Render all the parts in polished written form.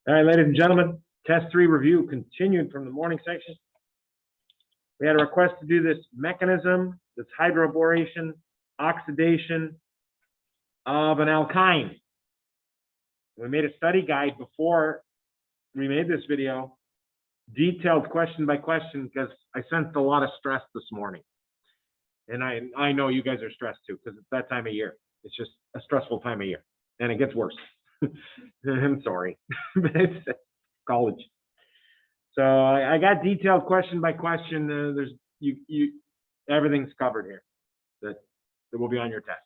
All right, ladies and gentlemen, test 3 review continued from the morning section. We had a request to do this mechanism, this hydroboration, oxidation of an alkyne. We made a study guide before we made this video, detailed question by question, because I sensed a lot of stress this morning. And I know you guys are stressed too, because it's that time of year. It's just a stressful time of year, and it gets worse. I'm sorry, but it's college. So I got detailed question by question. There's everything's covered here that will be on your test.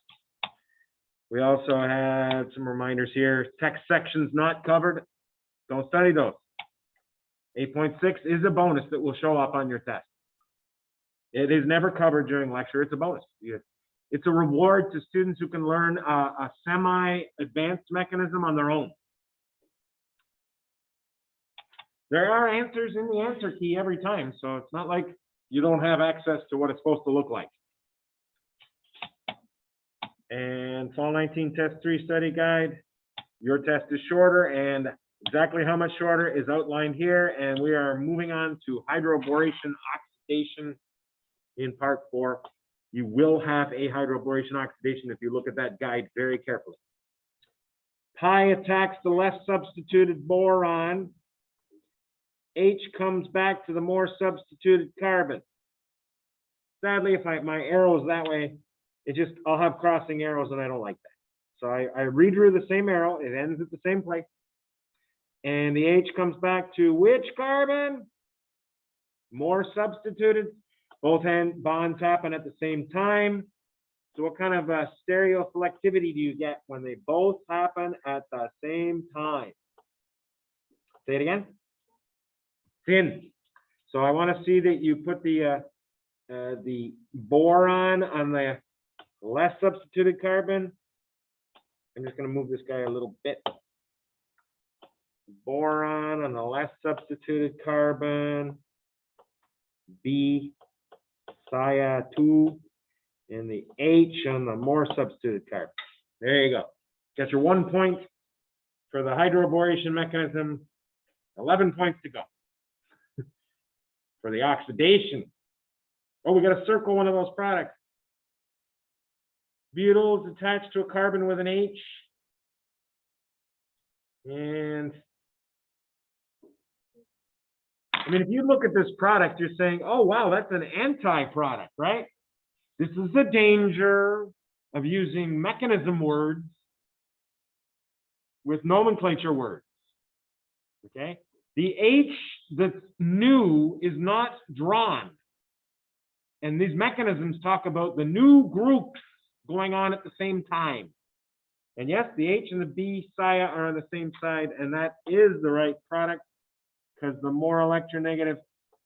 We also had some reminders here. Text sections not covered. Don't study those. 8.6 is a bonus that will show up on your test. It is never covered during lecture. It's a bonus. It's a reward to students who can learn a semi-advanced mechanism on their own. There are answers in the answer key every time, so it's not like you don't have access to what it's supposed to look like. And Fall 19 Test 3 study guide. Your test is shorter, and exactly how much shorter is outlined here. And we are moving on to hydroboration oxidation in part 4. You will have a hydroboration oxidation if you look at that guide very carefully. Pi attacks the less substituted boron. H comes back to the more substituted carbon. Sadly, if my arrow is that way, I'll have crossing arrows and I don't like that. So I redrew the same arrow. It ends at the same place. And the H comes back to which carbon? More substituted. Both bonds happen at the same time. So what kind of stereoselectivity do you get when they both happen at the same time? Say it again. Thin. So I want to see that you put the boron on the less substituted carbon. I'm just going to move this guy a little bit. Boron on the less substituted carbon. B. Cia2, and the H on the more substituted carbon. There you go. Got your 1 point for the hydroboration mechanism, 11 points to go. For the oxidation, oh, we got to circle one of those products. Butyl is attached to a carbon with an H. And I mean, if you look at this product, you're saying, oh, wow, that's an anti-product, right? This is the danger of using mechanism words with nomenclature words, okay? The H that's new is not drawn. And these mechanisms talk about the new groups going on at the same time. And yes, the H and the B Cia are on the same side, and that is the right product, because the more electronegative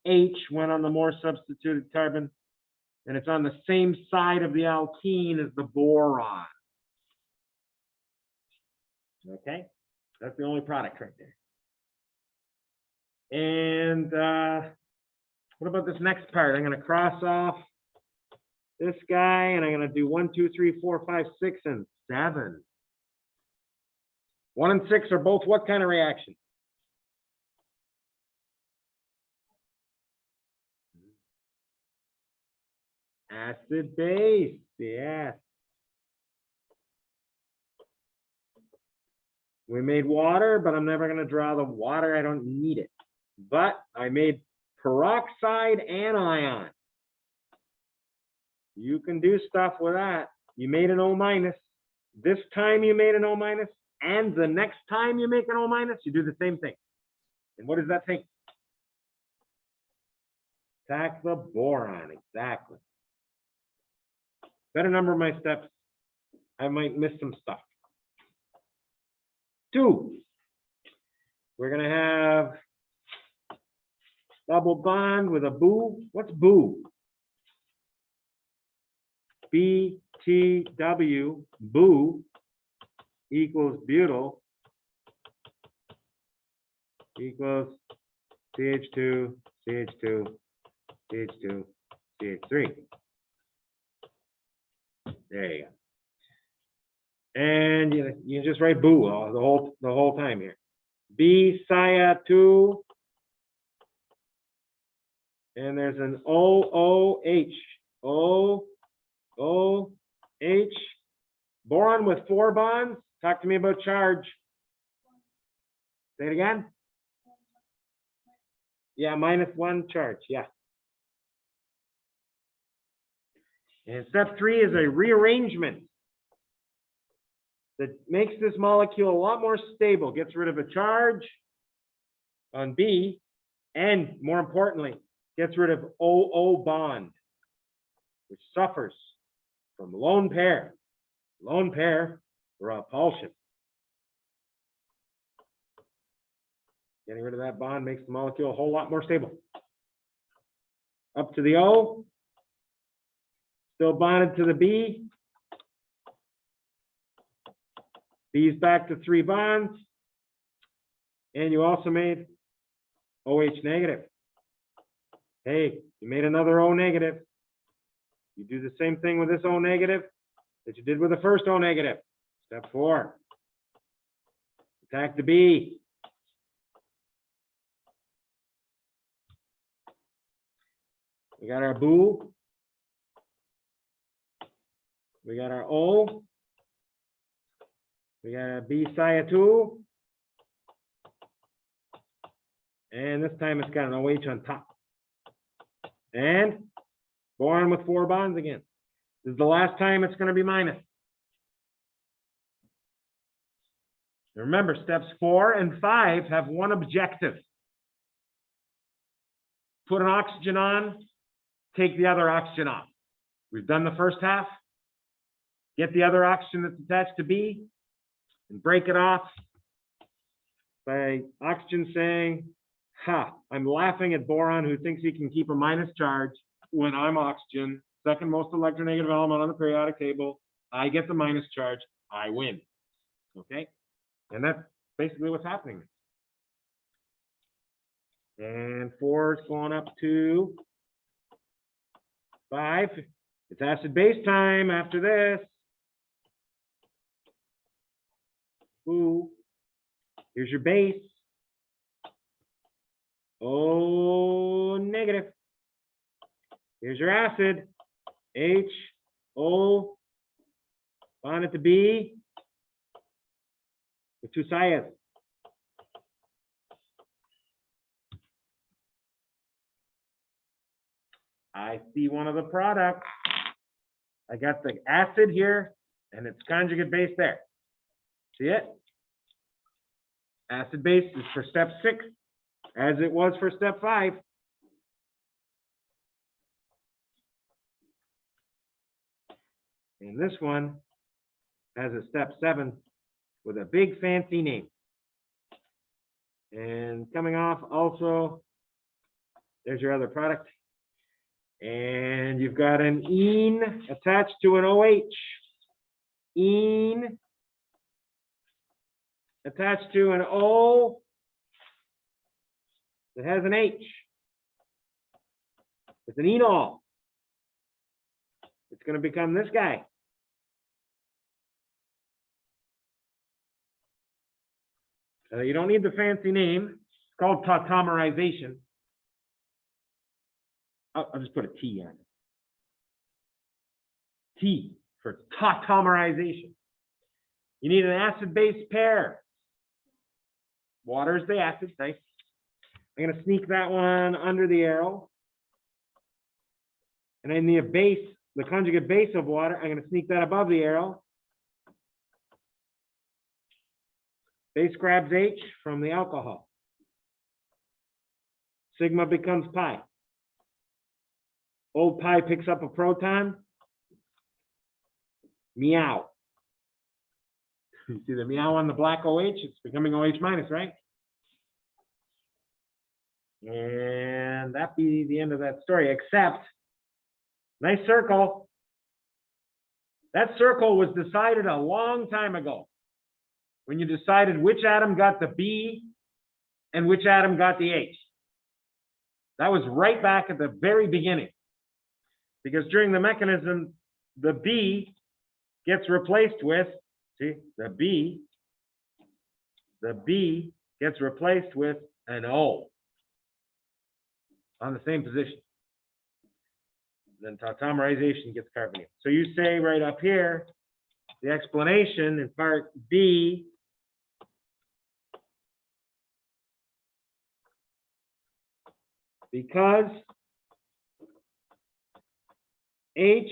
H went on the more substituted carbon, and it's on the same side of the alkene as the boron. Okay, that's the only product right there. And what about this next part? I'm going to cross off this guy, and I'm going to do 1, 2, 3, 4, 5, 6, and 7. 1 and 6 are both what kind of reaction? Acid base, yeah. We made water, but I'm never going to draw the water. I don't need it. But I made peroxide anion. You can do stuff with that. You made an O-. This time you made an O-, and the next time you make an O-, you do the same thing. And what does that thing? Attack the boron, exactly. Better number my steps. I might miss some stuff. 2. We're going to have double bond with a boo. What's boo? BTW, boo, equals butyl, equals CH2, CH2, CH2, CH3. There you go. And you just write boo the whole time here. B cia2, and there's an OOH. OOH. Boron with 4 bonds. Talk to me about charge. Say it again. Yeah, -1 charge. Yeah. And step 3 is a rearrangement that makes this molecule a lot more stable, gets rid of a charge on B, and more importantly, gets rid of OO bond, which suffers from lone pair repulsion. Getting rid of that bond makes the molecule a whole lot more stable. Up to the O, still bonded to the B. B's back to 3 bonds. And you also made OH negative. Hey, you made another O negative. You do the same thing with this O negative that you did with the first O negative. Step 4. Attack the B. We got our boo. We got our O. We got a B cia2. And this time it's got an OH on top. And boron with 4 bonds again. This is the last time it's going to be minus. Remember, steps 4 and 5 have one objective. Put an oxygen on, take the other oxygen off. We've done the first half. Get the other oxygen that's attached to B and break it off by oxygen saying, ha, I'm laughing at boron who thinks he can keep a minus charge when I'm oxygen, second most electronegative element on the periodic table. I get the minus charge, I win. Okay? And that's basically what's happening. And 4 is going up to 5. It's acid base time after this. Ooh. Here's your base. O negative. Here's your acid. H, O, bonded to B with 2 sias. I see one of the products. I got the acid here and its conjugate base there. See it? Acid base is for step 6, as it was for step 5. And this one has a step 7 with a big fancy name. And coming off also, there's your other product. And you've got an ene attached to an OH. Ene attached to an O that has an H. It's an enol. It's going to become this guy. You don't need the fancy name. It's called tautomerization. I'll just put a T on it. T for tautomerization. You need an acid-base pair. Water is the acid, nice. I'm going to sneak that one under the arrow. And I need a base, the conjugate base of water. I'm going to sneak that above the arrow. Base grabs H from the alcohol. Sigma becomes pi. Old pi picks up a proton. Meow. You see the meow on the black OH? It's becoming OH minus, right? And that'd be the end of that story, except, nice circle. That circle was decided a long time ago when you decided which atom got the B and which atom got the H. That was right back at the very beginning. Because during the mechanism, the B gets replaced with, see, the B gets replaced with an O on the same position. Then tautomerization gets carbonyl. So you say right up here, the explanation in part B, because H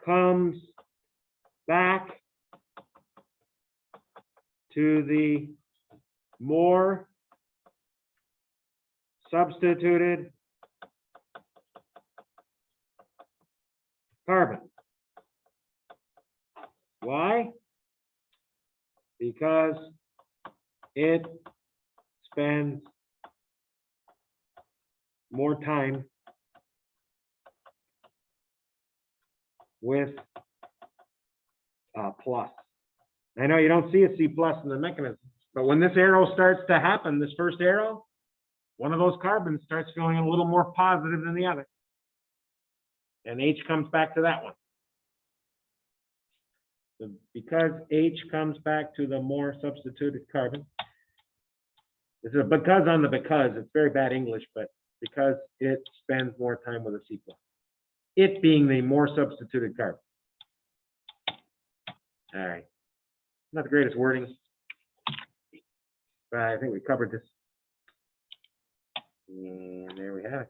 comes back to the more substituted carbon. Why? Because it spends more time with plus. I know you don't see a C plus in the mechanism, but when this arrow starts to happen, this first arrow, one of those carbons starts feeling a little more positive than the other. And H comes back to that one. So because H comes back to the more substituted carbon, this is a because on the because, it's very bad English, but because it spends more time with a C plus. It being the more substituted carbon. All right. Not the greatest wording, but I think we covered this. And there we have it.